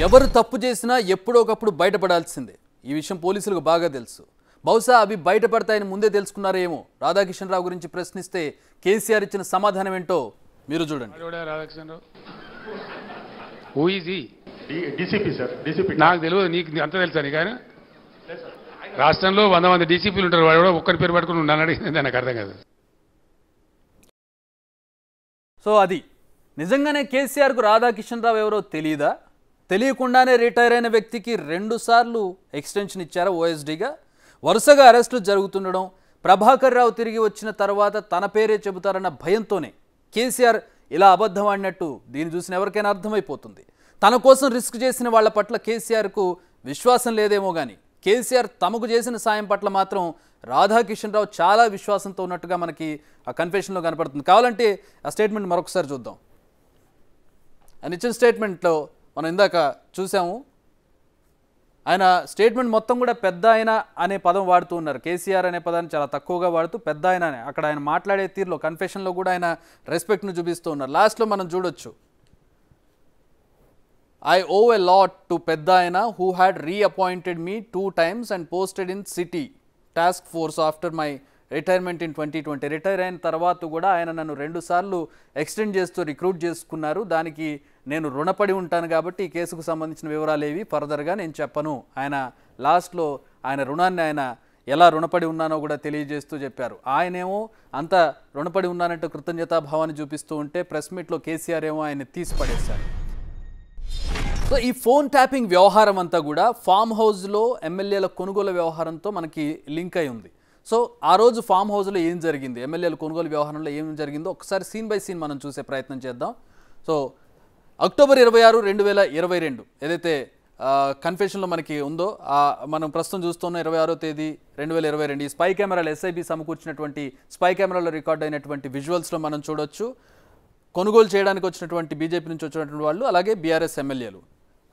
ఎవరు తప్పు చేసినా ఎప్పుడో ఒకప్పుడు బయటపడాల్సిందే. ఈ విషయం పోలీసులకు బాగా తెలుసు. బహుశా అవి బయటపడతాయని ముందే తెలుసుకున్నారేమో. రాధాకిషన్ రావు గురించి ప్రశ్నిస్తే కేసీఆర్ ఇచ్చిన సమాధానం ఏంటో మీరు చూడండి. నాకు తెలియదు, నీకు అంత తెలుసా? కానీ రాష్ట్రంలో 100 మంది డీసీపీలు ఉంటారు, వాడు కూడా ఒక్కరి పేరు పట్టుకుని ఉన్నాను అడిగింది, నాకు అర్థం కాదు. సో అది నిజంగానే కేసీఆర్కు రాధాకిషన్ రావు ఎవరో తెలియదా? తెలియకుండానే రిటైర్ అయిన వ్యక్తికి 2 సార్లు ఎక్స్టెన్షన్ ఇచ్చారా ఓఎస్డీగా? వరుసగా అరెస్టులు జరుగుతుండడం, ప్రభాకర్ రావు తిరిగి వచ్చిన తర్వాత తన పేరే చెబుతారన్న భయంతోనే కేసీఆర్ ఇలా అబద్ధం ఆడినట్టు దీన్ని చూసిన ఎవరికైనా అర్థమైపోతుంది. తన కోసం రిస్క్ చేసిన వాళ్ళ పట్ల కేసీఆర్కు విశ్వాసం లేదేమో కానీ కేసీఆర్ తమకు చేసిన సాయం పట్ల మాత్రం రాధాకిషన్ రావు చాలా విశ్వాసంతో ఉన్నట్టుగా మనకి ఆ కన్ఫెషన్లో కనపడుతుంది. కావాలంటే ఆ స్టేట్మెంట్ మరొకసారి చూద్దాం. ఆయన ఇచ్చిన స్టేట్మెంట్లో మనం ఇందాక చూసాము. ఆయన స్టేట్మెంట్ మొత్తం కూడా పెద్ద ఆయన అనే పదం వాడుతూ ఉన్నారు. కేసీఆర్ అనే పదాన్ని చాలా తక్కువగా వాడుతూ పెద్ద ఆయన అనే అక్కడ ఆయన మాట్లాడే తీరులో కన్ఫెషన్లో కూడా ఆయన రెస్పెక్ట్ను చూపిస్తూ ఉన్నారు. లాస్ట్లో మనం చూడొచ్చు, I owe a lot to Peddaina who had reappointed me 2 times and posted in city task force after my retirement in 2020. Retire అయిన తర్వాత కూడా ఆయన నన్ను 2 సార్లు ఎక్స్టెండ్ చేస్తూ రిక్రూట్ చేసుకున్నారు. దానికి నేను రుణపడి ఉంటాను కాబట్టి ఈ కేసుకు సంబంధించిన వివరాలు ఏవి ఫర్దర్గా నేను చెప్పను. ఆయన లాస్ట్లో ఆయన రుణాన్ని ఆయన ఎలా రుణపడి ఉన్నానో కూడా తెలియజేస్తూ చెప్పారు. ఆయనేమో అంత రుణపడి ఉన్నానంటూ కృతజ్ఞతాభావాన్ని చూపిస్తూ ఉంటే ప్రెస్ మీట్లో కేసీఆర్ ఏమో ఆయన తీసి పడేశారు. సో ఈ ఫోన్ ట్యాపింగ్ వ్యవహారం అంతా కూడా ఫామ్ హౌస్లో ఎమ్మెల్యేల కొనుగోలు వ్యవహారంతో మనకి లింక్ అయి ఉంది. సో ఆ రోజు ఫామ్ హౌస్లో ఏం జరిగింది, ఎమ్మెల్యేల కొనుగోలు వ్యవహారంలో ఏం జరిగిందో ఒకసారి సీన్ బై సీన్ మనం చూసే ప్రయత్నం చేద్దాం. సో అక్టోబర్ 26, 2022 ఏదైతే కన్ఫెషన్లో మనకి ఉందో మనం ప్రస్తుతం చూస్తున్న 26వ తేదీ 2022 ఈ స్పై కెమెరాలు ఎస్ఐబి సమకూర్చినటువంటి స్పై కెమెరాలో రికార్డ్ అయినటువంటి విజువల్స్లో మనం చూడొచ్చు. కొనుగోలు చేయడానికి వచ్చినటువంటి బీజేపీ నుంచి వచ్చినటువంటి వాళ్ళు, అలాగే బీఆర్ఎస్ ఎమ్మెల్యేలు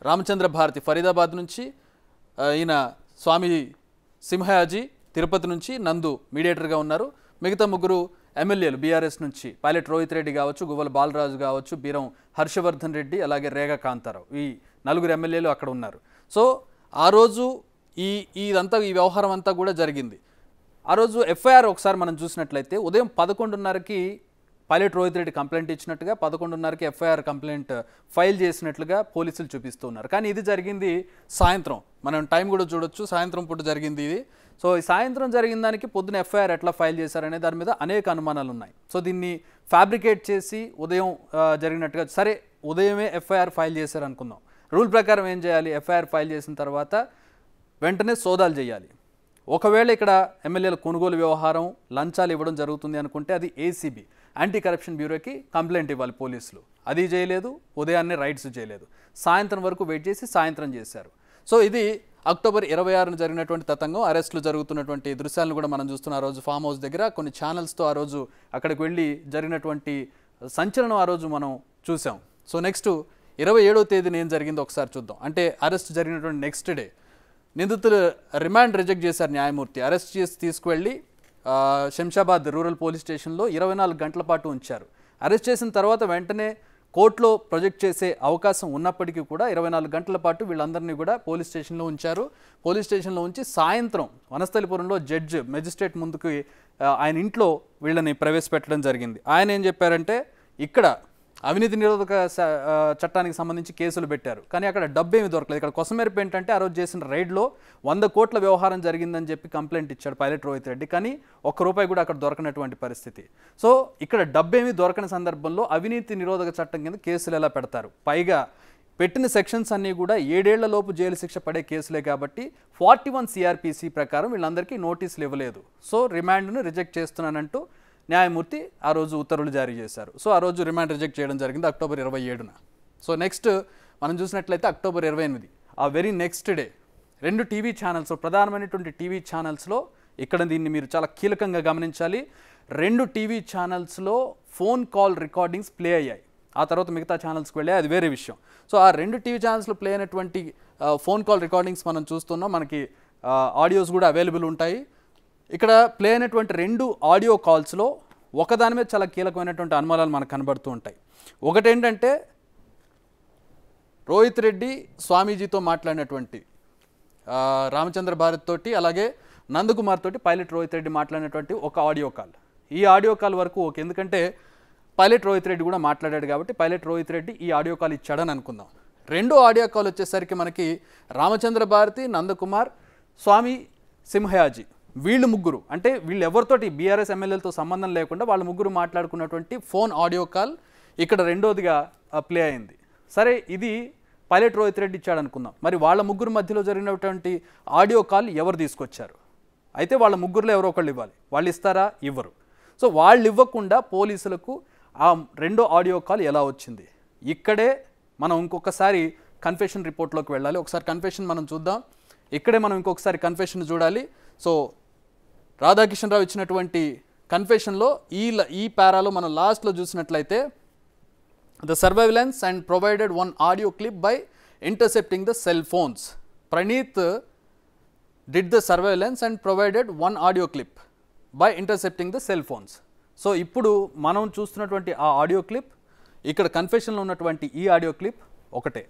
రామచంద్ర భారతి ఫరీదాబాద్ నుంచి, ఈయన స్వామి సింహయాజీ తిరుపతి నుంచి, నందు మీడియేటర్గా ఉన్నారు. మిగతా 3 ఎమ్మెల్యేలు బీఆర్ఎస్ నుంచి పైలట్ రోహిత్ రెడ్డి కావచ్చు, గువ్వల బాలరాజు కావచ్చు, బీరం హర్షవర్ధన్ రెడ్డి, అలాగే రేగా కాంతారావు, ఈ 4 ఎమ్మెల్యేలు అక్కడ ఉన్నారు. సో ఆ రోజు ఇదంతా ఈ వ్యవహారం అంతా కూడా జరిగింది. ఆ రోజు ఎఫ్ఐఆర్ ఒకసారి మనం చూసినట్లయితే ఉదయం 11:30కి పైలట్ రోహిత్ రెడ్డి కంప్లైంట్ ఇచ్చినట్టుగా, 11:30కి ఎఫ్ఐఆర్ కంప్లైంట్ ఫైల్ చేసినట్లుగా పోలీసులు చూపిస్తున్నారు. కానీ ఇది జరిగింది సాయంత్రం. మనం టైం కూడా చూడొచ్చు, సాయంత్రం పూట జరిగింది ఇది. సో ఈ సాయంత్రం జరిగిన దానికి పొద్దున ఎఫ్ఐఆర్ ఎట్లా ఫైల్ చేశారనే దాని మీద అనేక అనుమానాలు ఉన్నాయి. సో దీన్ని ఫ్యాబ్రికేట్ చేసి ఉదయం జరిగినట్టుగా, సరే ఉదయమే ఎఫ్ఐఆర్ ఫైల్ చేశారు అనుకుందాం. రూల్ ప్రకారం ఏం చేయాలి, ఎఫ్ఐఆర్ ఫైల్ చేసిన తర్వాత వెంటనే సోదాలు చేయాలి. ఒకవేళ ఇక్కడ ఎమ్మెల్యేల కొనుగోలు వ్యవహారం లంచాలు ఇవ్వడం జరుగుతుంది అనుకుంటే అది ఏసీబీ యాంటీ కరప్షన్ బ్యూరోకి కంప్లైంట్ ఇవ్వాలి పోలీసులు. అది చేయలేదు, ఉదయాన్నే రైడ్స్ చేయలేదు, సాయంత్రం వరకు వెయిట్ చేసి సాయంత్రం చేశారు. సో ఇది అక్టోబర్ 26న జరిగినటువంటి తతంగం. అరెస్టులు జరుగుతున్నటువంటి దృశ్యాలను కూడా మనం చూస్తున్న ఆ రోజు ఫామ్ హౌస్ దగ్గర కొన్ని ఛానల్స్తో ఆ రోజు అక్కడికి వెళ్ళి జరిగినటువంటి సంచలనం ఆ రోజు మనం చూసాం. సో నెక్స్ట్ 27వ తేదీన ఏం జరిగిందో ఒకసారి చూద్దాం. అంటే అరెస్ట్ జరిగినటువంటి నెక్స్ట్ డే నిందితులు రిమాండ్ రిజెక్ట్ చేశారు న్యాయమూర్తి. అరెస్ట్ చేసి తీసుకువెళ్ళి శంషాబాద్ రూరల్ పోలీస్ స్టేషన్లో 24 గంటల పాటు ఉంచారు. అరెస్ట్ చేసిన తర్వాత వెంటనే కోర్టులో ప్రొజెక్ట్ చేసే అవకాశం ఉన్నప్పటికీ కూడా 24 గంటల పాటు వీళ్ళందరినీ కూడా పోలీస్ స్టేషన్లో ఉంచారు. పోలీస్ స్టేషన్లో ఉంచి సాయంత్రం వనస్థలిపురంలో జడ్జ్ మెజిస్ట్రేట్ ముందుకు ఆయన ఇంట్లో వీళ్ళని ప్రవేశపెట్టడం జరిగింది. ఆయన ఏం చెప్పారంటే, ఇక్కడ అవినీతి నిరోధక చట్టానికి సంబంధించి కేసులు పెట్టారు, కానీ అక్కడ డబ్బు ఏమి దొరకలేదు. ఇక్కడ కొసమెరుపు ఏంటంటే, ఆ రోజు చేసిన రైడ్లో 100 కోట్ల వ్యవహారం జరిగిందని చెప్పి కంప్లైంట్ ఇచ్చాడు పైలట్ రోహిత్ రెడ్డి, కానీ ₹1 కూడా అక్కడ దొరకనటువంటి పరిస్థితి. సో ఇక్కడ డబ్బు ఏమి దొరకని సందర్భంలో అవినీతి నిరోధక చట్టం కింద కేసులు ఎలా పెడతారు? పైగా పెట్టిన సెక్షన్స్ అన్నీ కూడా 7 ఏళ్లలోపు జైలు శిక్ష పడే కేసులే కాబట్టి 41 CRPC ప్రకారం వీళ్ళందరికీ నోటీసులు ఇవ్వలేదు. సో రిమాండ్ను రిజెక్ట్ చేస్తున్నానంటూ న్యాయమూర్తి ఆ రోజు ఉత్తర్వులు జారీ చేశారు. సో ఆ రోజు రిమాండ్ రిజెక్ట్ చేయడం జరిగింది అక్టోబర్ 27న. సో నెక్స్ట్ మనం చూసినట్లయితే అక్టోబర్ 28 ఆ very next day 2 TV channels, ప్రధానమైనటువంటి టీవీ ఛానల్స్లో, ఇక్కడ దీన్ని మీరు చాలా కీలకంగా గమనించాలి, 2 టీవీ ఛానల్స్లో ఫోన్ కాల్ రికార్డింగ్స్ ప్లే అయ్యాయి. ఆ తర్వాత మిగతా ఛానల్స్కి వెళ్ళాయి, అది వేరే విషయం. సో ఆ 2 టీవీ ఛానల్స్లో ప్లే అయినటువంటి ఫోన్ కాల్ రికార్డింగ్స్ మనం చూస్తున్నాం. మనకి ఆడియోస్ కూడా అవైలబుల్ ఉంటాయి. ఇక్కడ ప్లే అయినటువంటి 2 ఆడియో కాల్స్లో ఒకదాని మీద చాలా కీలకమైనటువంటి అనుమానాలు మనకు కనబడుతూ ఉంటాయి. ఒకటేంటంటే రోహిత్ రెడ్డి స్వామీజీతో మాట్లాడినటువంటి రామచంద్ర భారత్ తోటి అలాగే నందకుమార్ తోటి పైలట్ రోహిత్ రెడ్డి మాట్లాడినటువంటి ఒక ఆడియో కాల్. ఈ ఆడియో కాల్ వరకు ఓకే, ఎందుకంటే పైలట్ రోహిత్ రెడ్డి కూడా మాట్లాడాడు కాబట్టి పైలట్ రోహిత్ రెడ్డి ఈ ఆడియో కాల్ ఇచ్చాడని అనుకుందాం. రెండో ఆడియో కాల్ వచ్చేసరికి మనకి రామచంద్ర భారతి, నందకుమార్, స్వామి సింహయాజీ వీళ్ళు ముగ్గురు, అంటే వీళ్ళు ఎవరితోటి బీఆర్ఎస్ ఎమ్మెల్యేలతో సంబంధం లేకుండా వాళ్ళ ముగ్గురు మాట్లాడుకున్నటువంటి ఫోన్ ఆడియో కాల్ ఇక్కడ రెండోదిగా ప్లే అయింది. సరే, ఇది పైలట్ రోహిత్ రెడ్డి ఇచ్చాడు అనుకుందాం. మరి వాళ్ళ ముగ్గురు మధ్యలో జరిగినటువంటి ఆడియో కాల్ ఎవరు తీసుకొచ్చారు? అయితే వాళ్ళ ముగ్గురులో ఎవరో ఒకళ్ళు ఇవ్వాలి. వాళ్ళు ఇస్తారా? ఇవ్వరు. సో వాళ్ళు ఇవ్వకుండా పోలీసులకు ఆ రెండో ఆడియో కాల్ ఎలా వచ్చింది? ఇక్కడే మనం ఇంకొకసారి కన్ఫెషన్ రిపోర్ట్లోకి వెళ్ళాలి. ఒకసారి కన్ఫెషన్ మనం చూద్దాం. ఇక్కడే మనం ఇంకొకసారి కన్ఫెషన్ చూడాలి. సో రాధాకిషన్ రావు ఇచ్చినటువంటి కన్ఫెషన్లో ఈ పారాలో మనం లాస్ట్లో చూసినట్లయితే the surveillance and provided one audio clip by intercepting the cell phones. Praneeth did the surveillance and provided one audio clip by intercepting the cell phones. So ఇప్పుడు మనం చూస్తున్నటువంటి ఆ ఆడియో క్లిప్, ఇక్కడ కన్ఫెషన్లో ఉన్నటువంటి ఈ ఆడియో క్లిప్ ఒకటే.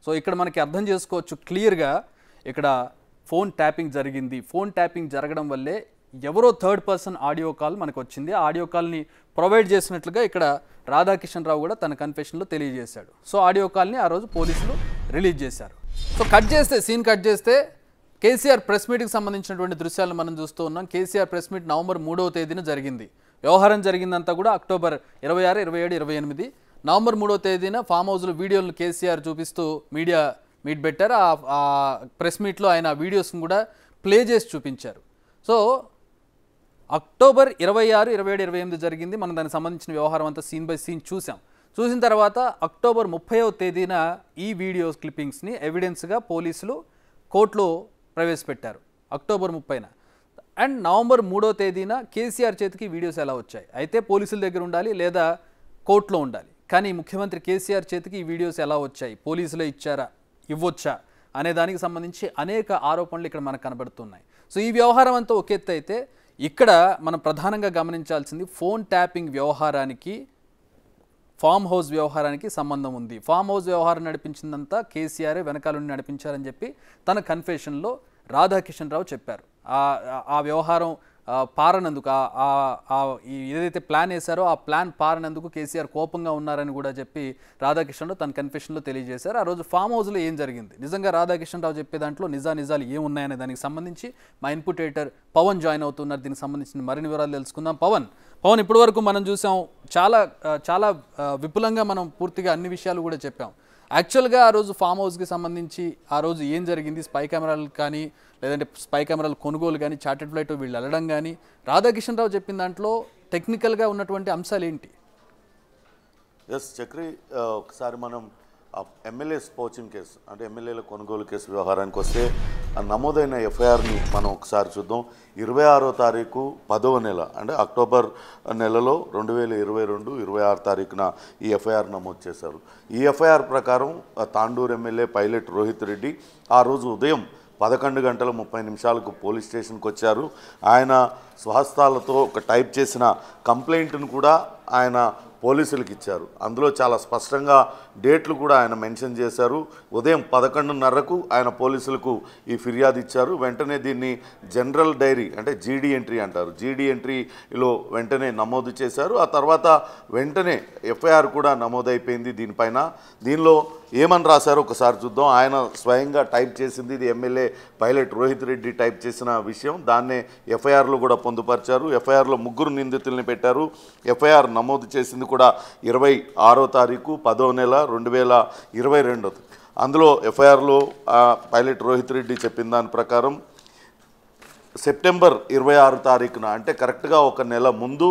So ఇక్కడ మనకి అర్థం చేసుకోవచ్చు క్లియర్గా, ఇక్కడ ఫోన్ ట్యాపింగ్ జరిగింది. ఫోన్ ట్యాపింగ్ జరగడం వల్లే ఎవరో థర్డ్ పర్సన్ ఆడియో కాల్ మనకు వచ్చింది. ఆ ఆడియో కాల్ని ప్రొవైడ్ చేసినట్లుగా ఇక్కడ రాధాకిషన్ రావు కూడా తన కన్ఫెషన్లో తెలియజేశాడు. సో ఆడియో కాల్ని ఆ రోజు పోలీసులు రిలీజ్ చేశారు. సో సీన్ కట్ చేస్తే కేసీఆర్ ప్రెస్ మీట్కి సంబంధించినటువంటి దృశ్యాలను మనం చూస్తూ ఉన్నాం. కేసీఆర్ ప్రెస్ మీట్ నవంబర్ 3వ తేదీన జరిగింది. వ్యవహారం జరిగిందంతా కూడా అక్టోబర్ 26, 27, 28. నవంబర్ 3వ తేదీన ఫామ్ హౌస్లో వీడియోలను కేసీఆర్ చూపిస్తూ మీడియా మీట్ పెట్టారు. ఆ ప్రెస్ మీట్లో ఆయన వీడియోస్ని కూడా ప్లే చేసి చూపించారు. సో అక్టోబర్ 26, 27, 28 జరిగింది. మనం దానికి సంబంధించిన వ్యవహారం అంతా సీన్ బై సీన్ చూసిన తర్వాత అక్టోబర్ 30వ తేదీన ఈ వీడియో క్లిప్పింగ్స్ని ఎవిడెన్స్గా పోలీసులు కోర్టులో ప్రవేశపెట్టారు అక్టోబర్ 30న. అండ్ నవంబర్ 3వ తేదీన కేసీఆర్ చేతికి వీడియోస్ ఎలా వచ్చాయి? అయితే పోలీసుల దగ్గర ఉండాలి లేదా కోర్టులో ఉండాలి. కానీ ముఖ్యమంత్రి కేసీఆర్ చేతికి ఈ వీడియోస్ ఎలా వచ్చాయి? పోలీసులే ఇచ్చారా, ఇవ్వొచ్చా అనే దానికి సంబంధించి అనేక ఆరోపణలు ఇక్కడ మనకు కనబడుతున్నాయి. సో ఈ వ్యవహారం అంతా ఒక ఎత్తు అయితే, ఇక్కడ మనం ప్రధానంగా గమనించాల్సింది ఫోన్ ట్యాపింగ్ వ్యవహారానికి ఫామ్ హౌస్ వ్యవహారానికి సంబంధం ఉంది. ఫామ్ హౌస్ వ్యవహారం నడిపించిందంతా కేసీఆరే వెనకాల నుండి నడిపించారని చెప్పి తన కన్ఫెషన్లో రాధాకిషన్ రావు చెప్పారు. ఆ వ్యవహారం పారనందుకు, ఏదైతే ప్లాన్ వేశారో ఆ ప్లాన్ పారనందుకు కేసీఆర్ కోపంగా ఉన్నారని కూడా చెప్పి రాధాకిషన్ రావు తన కన్ఫెషన్లో తెలియజేశారు. ఆ రోజు ఫామ్ హౌస్లో ఏం జరిగింది, నిజంగా రాధాకిషన్ రావు చెప్పే దాంట్లో నిజాలు ఏమున్నాయనే దానికి సంబంధించి మా ఇన్పుట్ ఎడిటర్ పవన్ జాయిన్ అవుతున్నారు. దీనికి సంబంధించిన మరిన్ని వివరాలు తెలుసుకుందాం. పవన్, ఇప్పటి వరకు మనం చూసాం, చాలా విపులంగా మనం పూర్తిగా అన్ని విషయాలు కూడా చెప్పాం. యాక్చువల్గా ఆ రోజు ఫామ్ హౌస్కి సంబంధించి ఆ రోజు ఏం జరిగింది, స్పై కెమెరాలు కానీ లేదంటే స్పై కెమెరాల కొనుగోలు కానీ చార్టెడ్ ఫ్లైట్ వీళ్ళు వెళ్ళడం కానీ రాధాకిషన్ రావు చెప్పిన దాంట్లో టెక్నికల్గా ఉన్నటువంటి అంశాలు ఏంటి? చక్రి, ఒకసారి మనం ఎమ్మెల్యేస్ పోచింగ్ కేసు అంటే ఎమ్మెల్యేల కొనుగోలు కేసు వ్యవహారానికి వస్తే నమోదైన ఎఫ్ఐఆర్ని మనం ఒకసారి చూద్దాం. 26వ తారీఖు 10వ నెల అంటే అక్టోబర్ నెలలో 2022, 26 తారీఖున ఈ ఎఫ్ఐఆర్ నమోదు చేశారు. ఈ ఎఫ్ఐఆర్ ప్రకారం తాండూరు ఎమ్మెల్యే పైలట్ రోహిత్ రెడ్డి ఆ రోజు ఉదయం 11:30 పోలీస్ స్టేషన్కి వచ్చారు. ఆయన స్వహస్తాలతో ఒక టైప్ చేసిన కంప్లైంట్ను కూడా ఆయన పోలీసులకు ఇచ్చారు. అందులో చాలా స్పష్టంగా డేట్లు కూడా ఆయన మెన్షన్ చేశారు. ఉదయం 11:30కు ఆయన పోలీసులకు ఈ ఫిర్యాదు ఇచ్చారు. వెంటనే దీన్ని జనరల్ డైరీ అంటే జీడీ ఎంట్రీ అంటారు, జీడీ ఎంట్రీలో వెంటనే నమోదు చేశారు. ఆ తర్వాత వెంటనే ఎఫ్ఐఆర్ కూడా నమోదైపోయింది దీనిపైన. దీనిలో ఏమని రాశారో ఒకసారి చూద్దాం. ఆయన స్వయంగా టైప్ చేసింది, ఇది MLA pilot Rohit Reddy type చేసిన విషయం. దాన్నే ఎఫ్ఐఆర్లో కూడా పొందుపరిచారు. ఎఫ్ఐఆర్లో 3 నిందితుల్ని పెట్టారు. ఎఫ్ఐఆర్ నమోదు చేసింది కూడా 26వ తారీఖు 10వ నెల 2022. అందులో ఎఫ్ఐఆర్లో పైలట్ రోహిత్ రెడ్డి చెప్పిన దాని ప్రకారం సెప్టెంబర్ 26 తారీఖున అంటే కరెక్ట్గా ఒక నెల ముందు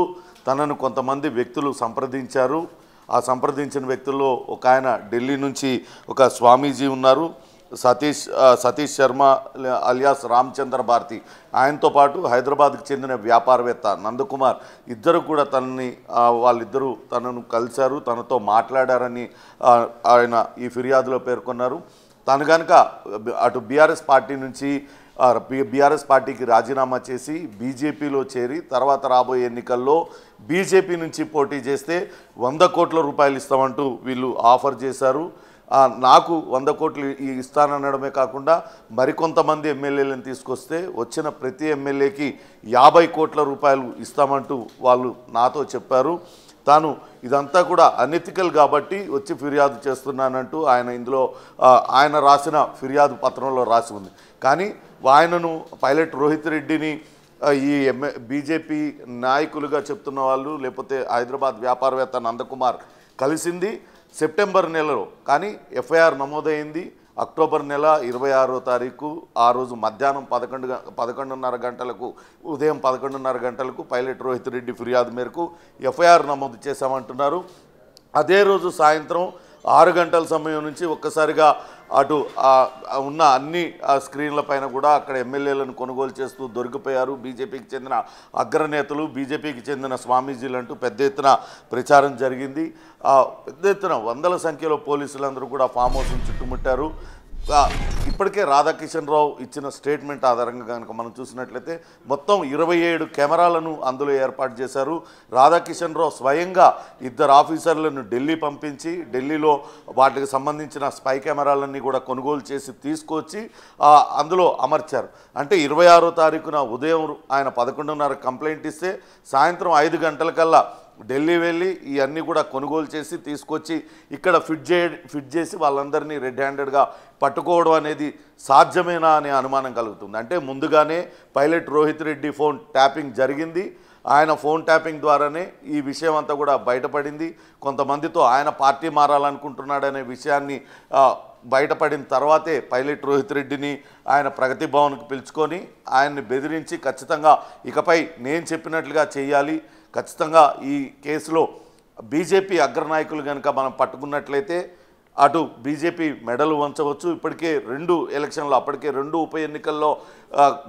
తనను కొంతమంది వ్యక్తులు సంప్రదించారు. ఆ సంప్రదించిన వ్యక్తుల్లో ఒక ఆయన ఢిల్లీ నుంచి ఒక స్వామీజీ ఉన్నారు, సతీష్ శర్మ అలియాస్ రామచంద్ర భారతి, ఆయనతో పాటు హైదరాబాద్కి చెందిన వ్యాపారవేత్త నందకుమార్, ఇద్దరు కూడా వాళ్ళిద్దరూ తనను కలిశారు, తనతో మాట్లాడారని ఆయన ఈ ఫిర్యాదులో పేర్కొన్నారు. తను కనుక అటు బీఆర్ఎస్ పార్టీ నుంచి బీఆర్ఎస్ పార్టీకి రాజీనామా చేసి బీజేపీలో చేరి తర్వాత రాబోయే ఎన్నికల్లో బీజేపీ నుంచి పోటీ చేస్తే 100 కోట్ల రూపాయలు ఇస్తామంటూ వీళ్ళు ఆఫర్ చేశారు. నాకు 100 కోట్లు ఇస్తాననడమే కాకుండా మరికొంతమంది ఎమ్మెల్యేలను తీసుకొస్తే వచ్చిన ప్రతి ఎమ్మెల్యేకి 50 కోట్ల రూపాయలు ఇస్తామంటూ వాళ్ళు నాతో చెప్పారు. తాను ఇదంతా కూడా అనెథికల్ కాబట్టి వచ్చి ఫిర్యాదు చేస్తున్నానంటూ ఇందులో ఆయన రాసిన ఫిర్యాదు పత్రంలో రాసి ఉంది. కానీ ఆయనను పైలట్ రోహిత్ రెడ్డిని ఈ బీజేపీ నాయకులుగా చెప్తున్న వాళ్ళు లేకపోతే హైదరాబాద్ వ్యాపారవేత్త నందకుమార్ కలిసింది సెప్టెంబర్ నెలలో. కానీ ఎఫ్ఐఆర్ నమోదైంది అక్టోబర్ నెల 26వ తారీఖు. ఆ రోజు మధ్యాహ్నం 11:30 గంటలకు ఉదయం 11:30 గంటలకు పైలట్ రోహిత్ రెడ్డి ఫిర్యాదు మేరకు ఎఫ్ఐఆర్ నమోదు చేశామంటున్నారు. అదే రోజు సాయంత్రం 6 గంటల సమయం నుంచి ఒక్కసారిగా అటు ఉన్న అన్ని స్క్రీన్ల పైన కూడా అక్కడ ఎమ్మెల్యేలను కొనుగోలు చేస్తూ దొరికిపోయారు. బీజేపీకి చెందిన అగ్రనేతలు, బీజేపీకి చెందిన స్వామీజీలు అంటూ పెద్ద ఎత్తున ప్రచారం జరిగింది. పెద్ద ఎత్తున వందల సంఖ్యలో పోలీసులందరూ కూడా ఫామ్ హౌస్ను చుట్టుముట్టారు. ఇప్పటికే రాధాకిషన్ రావు ఇచ్చిన స్టేట్మెంట్ ఆధారంగా కనుక మనం చూసినట్లయితే మొత్తం 27 కెమెరాలను అందులో ఏర్పాటు చేశారు. రాధాకిషన్ రావు స్వయంగా 2 ఆఫీసర్లను ఢిల్లీ పంపించి ఢిల్లీలో వాటికి సంబంధించిన స్పై కెమెరాలన్నీ కూడా కొనుగోలు చేసి తీసుకొచ్చి అందులో అమర్చారు. అంటే 26వ తారీఖున ఉదయం ఆయన 11:30 కంప్లైంట్ ఇస్తే సాయంత్రం 5 గంటలకల్లా ఢిల్లీ వెళ్ళి ఇవన్నీ కూడా కొనుగోలు చేసి తీసుకొచ్చి ఇక్కడ ఫిట్ చేసి వాళ్ళందరినీ రెడ్ హ్యాండెడ్గా పట్టుకోవడం అనేది సాధ్యమేనా అనే అనుమానం కలుగుతుంది. అంటే ముందుగానే pilot Rohit Reddy phone tapping జరిగింది. ఆయన ఫోన్ ట్యాపింగ్ ద్వారానే ఈ విషయం అంతా కూడా బయటపడింది. కొంతమందితో ఆయన పార్టీ మారాలనుకుంటున్నాడనే విషయాన్ని బయటపడిన తర్వాతే పైలట్ రోహిత్ రెడ్డిని ఆయన ప్రగతి భవన్కి పిలుచుకొని ఆయన్ని బెదిరించి ఖచ్చితంగా ఇకపై నేను చెప్పినట్లుగా చేయాలి, ఖచ్చితంగా ఈ కేసులో బీజేపీ అగ్రనాయకులు కనుక మనం పట్టుకున్నట్లయితే అటు బీజేపీ మెడలు వంచవచ్చు. ఇప్పటికే 2 ఎలక్షన్లు అప్పటికే 2 ఉప ఎన్నికల్లో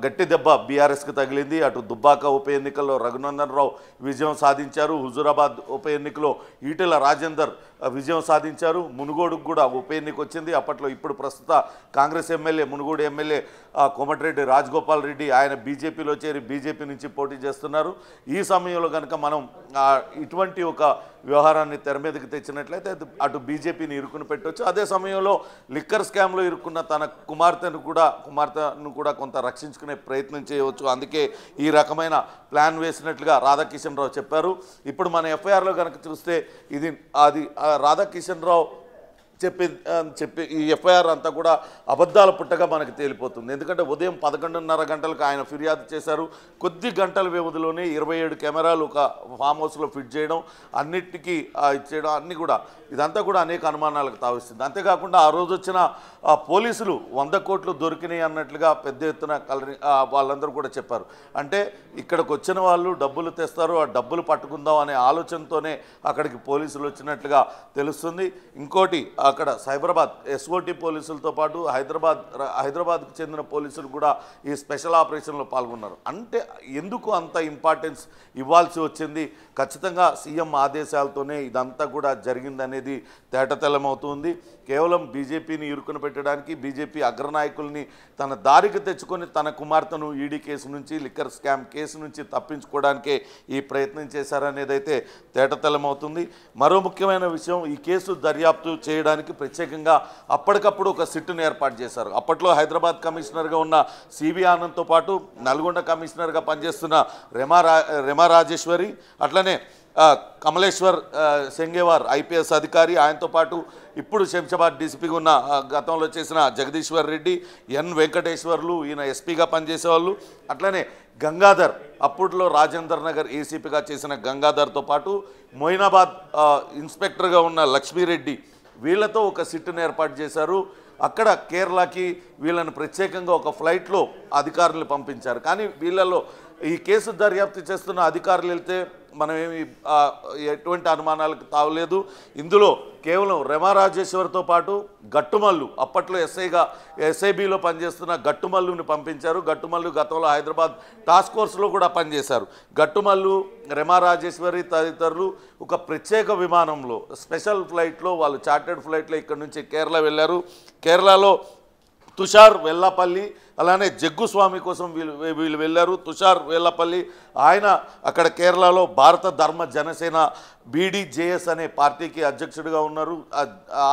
గట్టి దెబ్బ బీఆర్ఎస్కి తగిలింది. అటు దుబ్బాక ఉప ఎన్నికల్లో రఘునందన్ రావు విజయం సాధించారు. హుజూరాబాద్ ఉప ఎన్నికలో ఈటెల రాజేందర్ విజయం సాధించారు. మునుగోడుకు కూడా ఉప ఎన్నిక వచ్చింది. అప్పట్లో ఇప్పుడు ప్రస్తుత కాంగ్రెస్ ఎమ్మెల్యే మునుగోడు ఎమ్మెల్యే కోమటిరెడ్డి రాజగోపాల్ రెడ్డి ఆయన బీజేపీలో చేరి బీజేపీ నుంచి పోటీ చేస్తున్నారు. ఈ సమయంలో కనుక మనం ఇటువంటి ఒక వ్యవహారాన్ని తెర మీదకి తెచ్చినట్లయితే అటు బీజేపీని ఇరుకుని పెట్టవచ్చు. అదే సమయంలో లిక్కర్ స్కామ్లో ఇరుక్కున్న తన కుమార్తెను కూడా కొంత రక్షించుకునే ప్రయత్నం చేయవచ్చు. అందుకే ఈ రకమైన ప్లాన్ వేసినట్లుగా రాధాకిషన్ రావు చెప్పారు. ఇప్పుడు మన ఎఫ్ఐఆర్లో కనుక చూస్తే అది రాధాకిషన్ రావు చెప్పి ఈ ఎఫ్ఐఆర్ అంతా కూడా అబద్ధాల పుట్టగా మనకు తేలిపోతుంది. ఎందుకంటే ఉదయం 11:30 గంటలకు ఆయన ఫిర్యాదు చేశారు. కొద్ది గంటల వ్యవధిలోనే 27 కెమెరాలు ఒక ఫామ్ హౌస్లో ఫిట్ చేయడం, అన్నిటికీ ఇచ్చేయడం అన్నీ కూడా ఇదంతా కూడా అనేక అనుమానాలకు తావిస్తుంది. అంతేకాకుండా ఆ రోజు వచ్చిన పోలీసులు 100 కోట్లు దొరికినాయి అన్నట్లుగా పెద్ద ఎత్తున వాళ్ళందరూ కూడా చెప్పారు. అంటే ఇక్కడికి వచ్చిన వాళ్ళు డబ్బులు తెస్తారు, ఆ డబ్బులు పట్టుకుందాం అనే ఆలోచనతోనే అక్కడికి పోలీసులు వచ్చినట్లుగా తెలుస్తుంది. ఇంకోటి అక్కడ సైబరాబాద్ ఎస్ఓటి పోలీసులతో పాటు హైదరాబాద్కు చెందిన పోలీసులు కూడా ఈ స్పెషల్ ఆపరేషన్లో పాల్గొన్నారు. అంటే ఎందుకు అంత ఇంపార్టెన్స్ ఇవ్వాల్సి వచ్చింది? ఖచ్చితంగా సీఎం ఆదేశాలతోనే ఇదంతా కూడా జరిగిందనేది తేటతెల్లమవుతుంది. కేవలం బీజేపీని ఇరుకుని పెట్టడానికి, బీజేపీ అగ్రనాయకుల్ని తన దారికి తెచ్చుకొని తన కుమార్తెను ఈడీ కేసు నుంచి, లిక్కర్ స్కామ్ కేసు నుంచి తప్పించుకోవడానికే ఈ ప్రయత్నం చేశారనేది అయితే తేటతెల్లమవుతుంది. మరో ముఖ్యమైన విషయం, ఈ కేసు దర్యాప్తు చేయడానికి ప్రత్యేకంగా అప్పటికప్పుడు ఒక సిట్టును ఏర్పాటు చేశారు. అప్పట్లో హైదరాబాద్ కమిషనర్గా ఉన్న సివి ఆనంద్తో పాటు నల్గొండ కమిషనర్గా పనిచేస్తున్న రెమా రాజేశ్వరి, అట్లనే కమలేశ్వర్ సెంగేవార్ ఐపీఎస్ అధికారి, ఆయనతో పాటు ఇప్పుడు శంషాబాద్ డీసీపీగా ఉన్న గతంలో చేసిన జగదీశ్వర్ రెడ్డి, ఎన్ వెంకటేశ్వర్లు, ఈయన ఎస్పీగా పనిచేసేవాళ్ళు, అట్లనే గంగాధర్ అప్పట్లో రాజేందర్ నగర్ ఏసీపీగా చేసిన గంగాధర్తో పాటు మొయినాబాద్ ఇన్స్పెక్టర్గా ఉన్న లక్ష్మీరెడ్డి, వీళ్ళతో ఒక సిట్టును ఏర్పాటు చేశారు. అక్కడ కేరళకి వీళ్ళని ప్రత్యేకంగా ఒక ఫ్లైట్లో అధికారులు పంపించారు. కానీ వీళ్ళలో ఈ కేసు దర్యాప్తు చేస్తున్న అధికారులు వెళ్తే మనమేమి ఎటువంటి అనుమానాలకు తావలేదు. ఇందులో కేవలం రెమా రాజేశ్వర్తో పాటు గట్టుమల్లు, అప్పట్లో ఎస్ఐబిలో పనిచేస్తున్న గట్టుమల్లుని పంపించారు. గట్టుమల్లు గతంలో హైదరాబాద్ టాస్క్ ఫోర్స్లో కూడా పనిచేశారు. గట్టుమల్లు, రెమా రాజేశ్వరి తదితరులు ఒక ప్రత్యేక విమానంలో స్పెషల్ ఫ్లైట్లో, వాళ్ళు చార్టర్డ్ ఫ్లైట్లో ఇక్కడ నుంచి కేరళ వెళ్ళారు. కేరళలో తుషార్ వెల్లాపల్లి, అలానే జగ్గుస్వామి కోసం వీళ్ళు వెళ్ళారు. తుషార్ వేలపల్లి ఆయన అక్కడ కేరళలో భారత ధర్మ జనసేన BDJS అనే పార్టీకి అధ్యక్షుడిగా ఉన్నారు.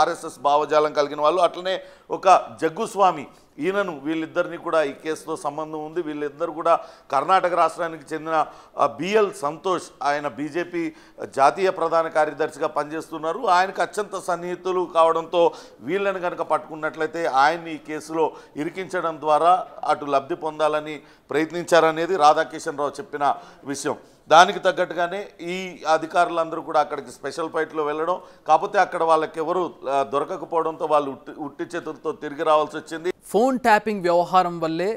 RSS భావజాలం కలిగిన వాళ్ళు. అట్లనే ఒక జగ్గుస్వామి ఈయనను వీళ్ళిద్దరిని కూడా ఈ కేసుతో సంబంధం ఉంది. వీళ్ళిద్దరు కూడా కర్ణాటక రాష్ట్రానికి చెందిన BL సంతోష్, ఆయన బీజేపీ జాతీయ ప్రధాన కార్యదర్శిగా పనిచేస్తున్నారు. ఆయనకు అత్యంత సన్నిహితులు కావడంతో వీళ్ళని కనుక పట్టుకున్నట్లయితే ఆయన్ని ఈ కేసులో ఇరికించడం ద్వారా అటు లబ్ధి పొందాలని ప్రయత్నించారనేది రాధాకిషన్ రావు చెప్పిన విషయం. దానికి తగ్గట్టుగానే ఈ అధికారులందరూ కూడా అక్కడికి స్పెషల్ ఫ్లైట్లో వెళ్ళడం, కాకపోతే అక్కడ వాళ్ళకి ఎవరు దొరకకపోవడంతో వాళ్ళు ఉట్టి చేతులతో తిరిగి రావాల్సి వచ్చింది. ఫోన్ ట్యాపింగ్ వ్యవహారం వల్లే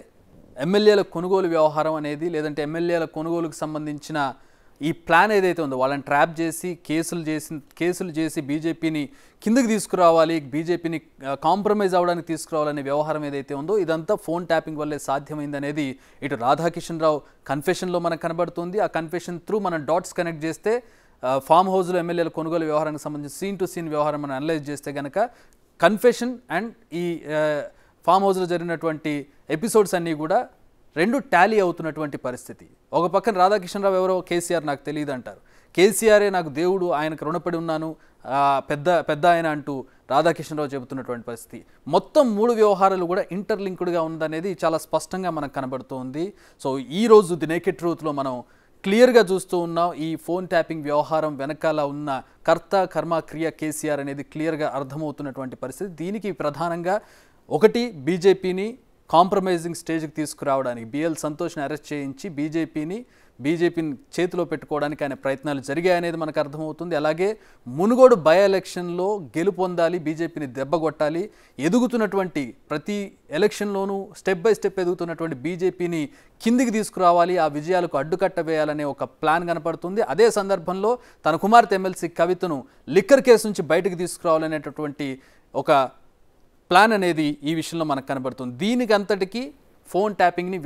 ఎమ్మెల్యేల కొనుగోలు వ్యవహారం అనేది, లేదంటే ఎమ్మెల్యేల కొనుగోలుకు సంబంధించిన ఈ ప్లాన్ ఏదైతే ఉందో వాళ్ళని ట్రాప్ చేసి కేసులు చేసి బీజేపీని కిందకి తీసుకురావాలి, బీజేపీని కాంప్రమైజ్ అవ్వడానికి తీసుకురావాలనే వ్యవహారం ఏదైతే ఉందో ఇదంతా ఫోన్ ట్యాపింగ్ వల్లే సాధ్యమైంది అనేది ఇటు రాధాకిషన్ రావు కన్ఫెషన్లో మనకు కనబడుతుంది. ఆ కన్ఫెషన్ త్రూ మనం డాట్స్ కనెక్ట్ చేస్తే ఫామ్ హౌస్లో ఎమ్మెల్యేల కొనుగోలు వ్యవహారానికి సంబంధించి సీన్ టు సీన్ వ్యవహారం మనం అనలైజ్ చేస్తే కనుక కన్ఫెషన్ అండ్ ఈ ఫామ్ హౌస్లో జరిగినటువంటి ఎపిసోడ్స్ అన్నీ కూడా రెండు టాలీ అవుతున్నటువంటి పరిస్థితి. ఒక పక్కన రాధాకిషన్ రావు ఎవరో కేసీఆర్ నాకు తెలియదు అంటారు, కేసీఆరే నాకు దేవుడు, ఆయనకు రుణపడి ఉన్నాను పెద్ద ఆయన అంటూ రాధాకిషన్ రావు చెబుతున్నటువంటి పరిస్థితి. మొత్తం 3 వ్యవహారాలు కూడా ఇంటర్లింక్డ్గా ఉందనేది చాలా స్పష్టంగా మనకు కనబడుతోంది. సో ఈరోజు ది నేకెడ్ ట్రూత్లో మనం క్లియర్గా చూస్తూ ఉన్నాం. ఈ ఫోన్ ట్యాపింగ్ వ్యవహారం వెనకాల ఉన్న కర్త కర్మ క్రియ కేసీఆర్ అనేది క్లియర్గా అర్థమవుతున్నటువంటి పరిస్థితి. దీనికి ప్రధానంగా ఒకటి బీజేపీని కాంప్రమైజింగ్ స్టేజ్కి తీసుకురావడానికి BL సంతోష్ని అరెస్ట్ చేయించి బీజేపీని చేతిలో పెట్టుకోవడానికి ఆయన ప్రయత్నాలు జరిగాయనేది మనకు అర్థమవుతుంది. అలాగే మునుగోడు బై ఎలక్షన్లో గెలుపొందాలి, బీజేపీని దెబ్బగొట్టాలి, ఎదుగుతున్నటువంటి ప్రతి ఎలక్షన్లోనూ స్టెప్ బై స్టెప్ ఎదుగుతున్నటువంటి బీజేపీని కిందికి తీసుకురావాలి, ఆ విజయాలకు అడ్డుకట్ట వేయాలనే ఒక ప్లాన్ కనపడుతుంది. అదే సందర్భంలో తన కుమార్తె ఎమ్మెల్సీ కవితను లిక్కర్ కేసు నుంచి బయటకు తీసుకురావాలనేటటువంటి ఒక ప్లాన్ అనేది ఈ విషయంలో మనకు కనబడుతుంది. దీనికి అంతటికీ ఫోన్ ట్యాపింగ్ని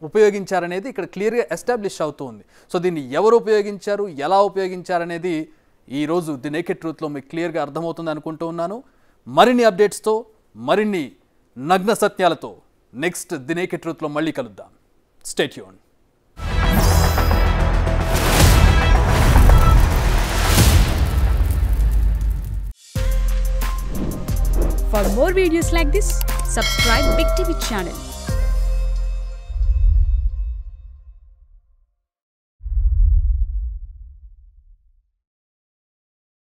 ఉపయోగించారనేది ఇక్కడ క్లియర్గా ఎస్టాబ్లిష్ అవుతుంది. సో దీన్ని ఎవరు ఉపయోగించారు, ఎలా ఉపయోగించారనేది ఈరోజు ది నేకెడ్ ట్రూత్లో మీకు క్లియర్గా అర్థమవుతుంది అనుకుంటూ ఉన్నాను. మరిన్ని అప్డేట్స్తో మరిన్ని నగ్న సత్యాలతో నెక్స్ట్ ది నేకెడ్ ట్రూత్లో మళ్ళీ కలుద్దాం. Stay tuned. For more videos like this, subscribe Big TV channel.